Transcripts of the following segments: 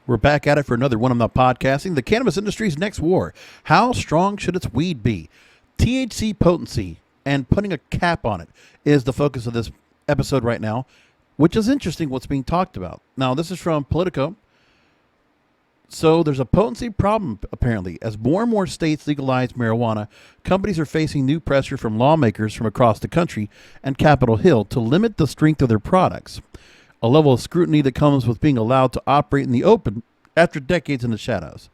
We're back at it for another one. I'm not podcasting. The cannabis industry's next war. How strong should its weed be? THC potency and putting a cap on it is the focus of this episode right now, which is interesting what's being talked about. Now, this is from Politico. So there's a potency problem, apparently. As more and more states legalize marijuana, companies are facing new pressure from lawmakers from across the country and Capitol Hill to limit the strength of their products, a level of scrutiny that comes with being allowed to operate in the open after decades in the shadows.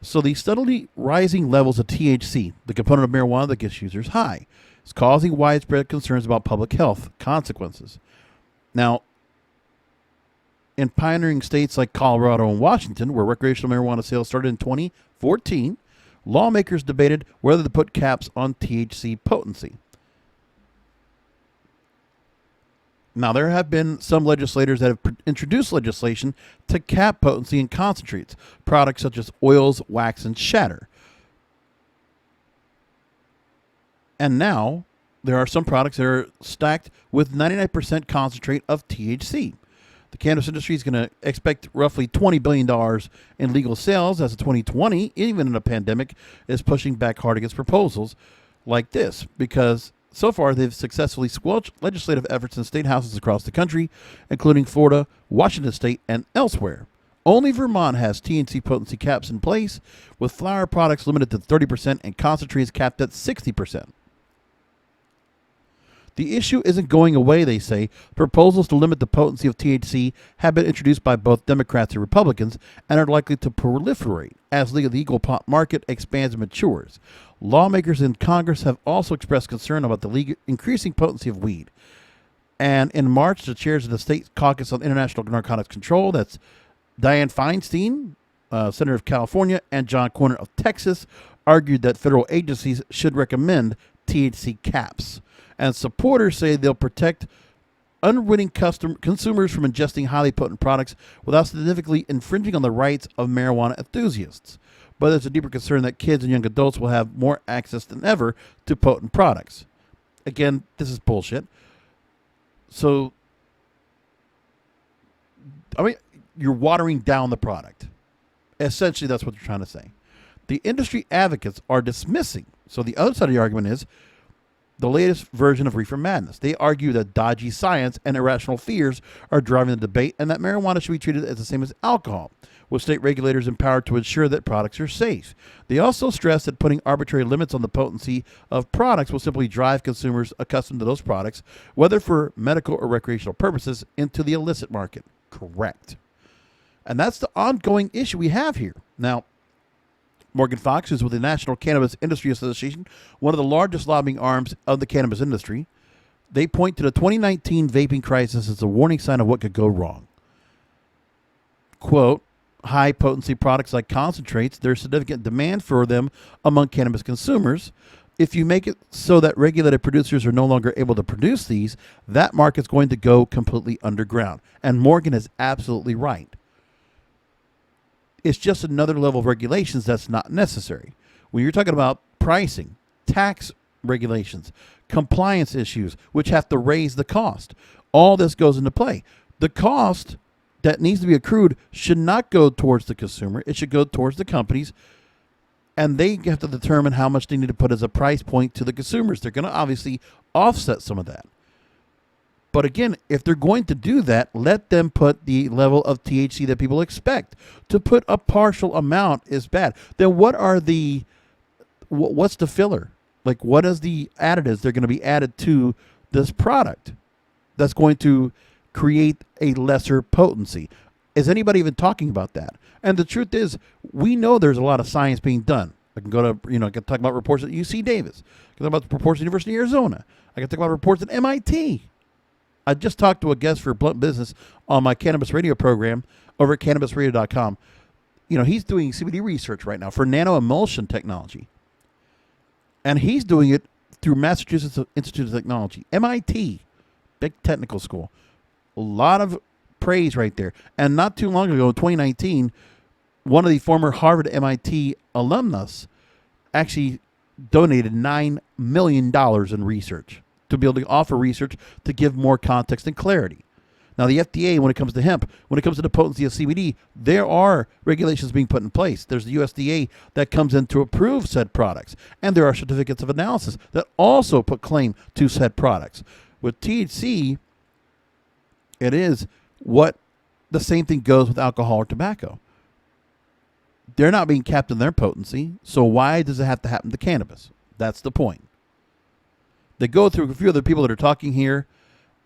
So the steadily rising levels of THC, the component of marijuana that gets users high, is causing widespread concerns about public health consequences. Now, in pioneering states like Colorado and Washington, where recreational marijuana sales started in 2014, lawmakers debated whether to put caps on THC potency. Now, there have been some legislators that have introduced legislation to cap potency in concentrates, products such as oils, wax, and shatter. And now, there are some products that are stacked with 99% concentrate of THC. The cannabis industry is going to expect roughly $20 billion in legal sales as of 2020, even in a pandemic, is pushing back hard against proposals like this because so far they've successfully squelched legislative efforts in state houses across the country, including Florida, Washington State, and elsewhere. Only Vermont has THC potency caps in place, with flower products limited to 30% and concentrates capped at 60%. The issue isn't going away, they say. Proposals to limit the potency of THC have been introduced by both Democrats and Republicans and are likely to proliferate as the legal pot market expands and matures. Lawmakers in Congress have also expressed concern about the increasing potency of weed. And in March, the chairs of the State Caucus on International Narcotics Control, that's Dianne Feinstein, Senator of California, and John Cornyn of Texas, argued that federal agencies should recommend THC caps. And supporters say they'll protect unwitting consumers from ingesting highly potent products without significantly infringing on the rights of marijuana enthusiasts. But there's a deeper concern that kids and young adults will have more access than ever to potent products. Again, this is bullshit. So, I mean, you're watering down the product. Essentially, that's what you're trying to say. The industry advocates are dismissing. So the other side of the argument is the latest version of reefer madness. They argue that dodgy science and irrational fears are driving the debate and that marijuana should be treated as the same as alcohol, with state regulators empowered to ensure that products are safe. They also stress that putting arbitrary limits on the potency of products will simply drive consumers accustomed to those products, whether for medical or recreational purposes, into the illicit market. Correct. And that's the ongoing issue we have here. Now, Morgan Fox, who's with the National Cannabis Industry Association, one of the largest lobbying arms of the cannabis industry, they point to the 2019 vaping crisis as a warning sign of what could go wrong. Quote, high potency products like concentrates, there's significant demand for them among cannabis consumers. If you make it so that regulated producers are no longer able to produce these, that market's going to go completely underground. And Morgan is absolutely right. It's just another level of regulations that's not necessary. When you're talking about pricing, tax regulations, compliance issues, which have to raise the cost, all this goes into play. The cost that needs to be accrued should not go towards the consumer. It should go towards the companies, and they have to determine how much they need to put as a price point to the consumers. They're going to obviously offset some of that. But again, if they're going to do that, let them put the level of THC that people expect. To put a partial amount is bad. Then what's the filler? Like, what is the additives they're going to be added to this product that's going to create a lesser potency? Is anybody even talking about that? And the truth is, we know there's a lot of science being done. I can go to, I can talk about reports at UC Davis. I can talk about reports at the University of Arizona. I can talk about reports at MIT. I just talked to a guest for Blunt Business on my cannabis radio program over at cannabisradio.com. He's doing CBD research right now for nanoemulsion technology. And he's doing it through Massachusetts Institute of Technology, MIT, big technical school. A lot of praise right there. And not too long ago, in 2019, one of the former Harvard MIT alumnus actually donated $9 million in research to be able to offer research to give more context and clarity. Now, the FDA, when it comes to hemp, when it comes to the potency of CBD, there are regulations being put in place. There's the USDA that comes in to approve said products. And there are certificates of analysis that also put claim to said products. With THC, it is what the same thing goes with alcohol or tobacco. They're not being capped in their potency, so why does it have to happen to cannabis? That's the point. They go through a few other people that are talking here,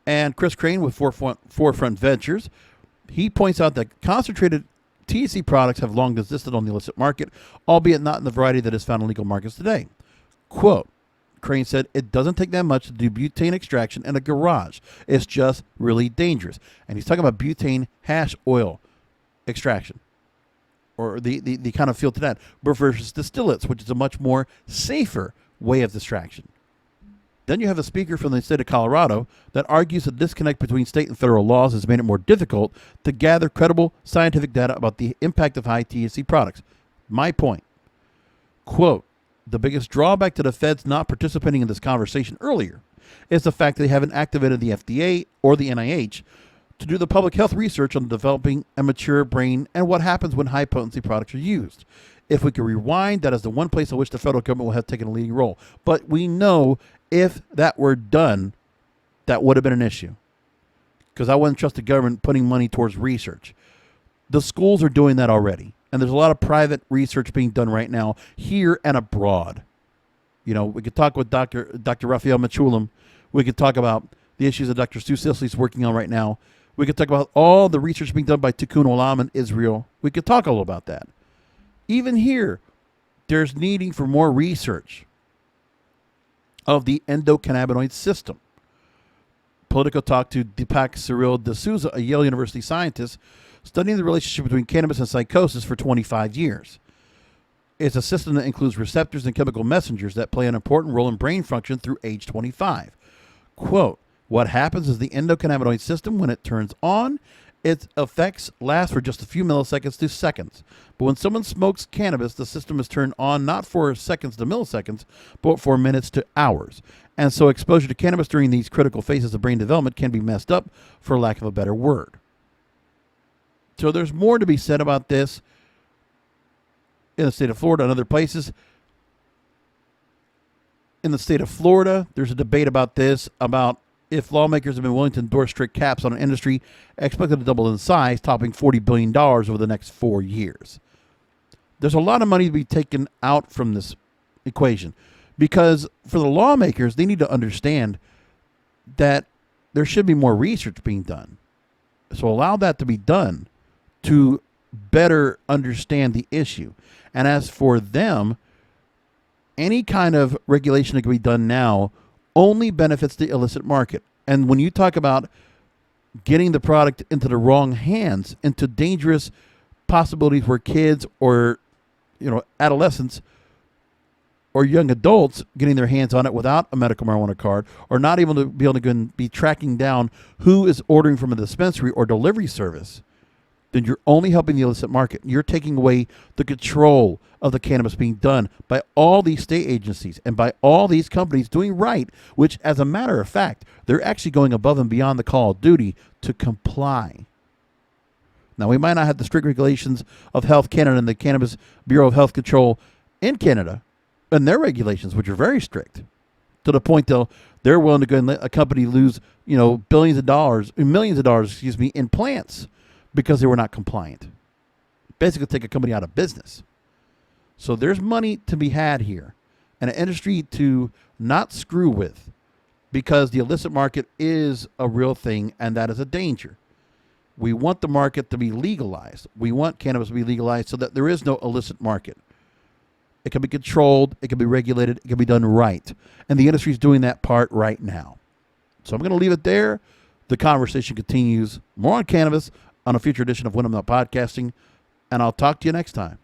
and Chris Crane with Forefront Ventures, he points out that concentrated THC products have long existed on the illicit market, albeit not in the variety that is found in legal markets today. Quote, Crane said, it doesn't take that much to do butane extraction in a garage. It's just really dangerous. And he's talking about butane hash oil extraction, or the kind of feel to that, versus distillates, which is a much more safer way of extraction. Then you have a speaker from the state of Colorado that argues the disconnect between state and federal laws has made it more difficult to gather credible scientific data about the impact of high THC products. My point, quote, the biggest drawback to the feds not participating in this conversation earlier is the fact that they haven't activated the FDA or the NIH to do the public health research on developing a mature brain and what happens when high potency products are used. If we could rewind, that is the one place in which the federal government will have taken a leading role. But we know if that were done, that would have been an issue. Because I wouldn't trust the government putting money towards research. The schools are doing that already. And there's a lot of private research being done right now here and abroad. You know, we could talk with Dr. Raphael Machulam. We could talk about the issues that Dr. Stu Sisley is working on right now. We could talk about all the research being done by Tikkun Olam in Israel. We could talk a little about that. Even here, there's needing for more research of the endocannabinoid system. Politico talked to Deepak Cyril D'Souza, a Yale University scientist, studying the relationship between cannabis and psychosis for 25 years. It's a system that includes receptors and chemical messengers that play an important role in brain function through age 25. Quote, what happens is the endocannabinoid system, when it turns on, its effects last for just a few milliseconds to seconds. But when someone smokes cannabis, the system is turned on not for seconds to milliseconds, but for minutes to hours. And so exposure to cannabis during these critical phases of brain development can be messed up, for lack of a better word. So there's more to be said about this in the state of Florida and other places. In the state of Florida, there's a debate about this, about if lawmakers have been willing to endorse strict caps on an industry expected to double in size, topping $40 billion over the next 4 years. There's a lot of money to be taken out from this equation, because for the lawmakers, they need to understand that there should be more research being done. So allow that to be done to better understand the issue. And as for them, any kind of regulation that can be done now only benefits the illicit market. And when you talk about getting the product into the wrong hands, into dangerous possibilities where kids or, adolescents or young adults getting their hands on it without a medical marijuana card, or not able to be tracking down who is ordering from a dispensary or delivery service, then you're only helping the illicit market. You're taking away the control of the cannabis being done by all these state agencies and by all these companies doing right, which, as a matter of fact, they're actually going above and beyond the call of duty to comply. Now, we might not have the strict regulations of Health Canada and the Cannabis Bureau of Health Control in Canada and their regulations, which are very strict, to the point they're willing to go and let a company lose, millions of dollars, in plants because they were not compliant. Basically take a company out of business. So there's money to be had here, and an industry to not screw with, because the illicit market is a real thing, and that is a danger. We want the market to be legalized. We want cannabis to be legalized so that there is no illicit market. It can be controlled, it can be regulated, it can be done right. And the industry is doing that part right now. So I'm going to leave it there. The conversation continues more on cannabis on a future edition of When I'm Not Podcasting, and I'll talk to you next time.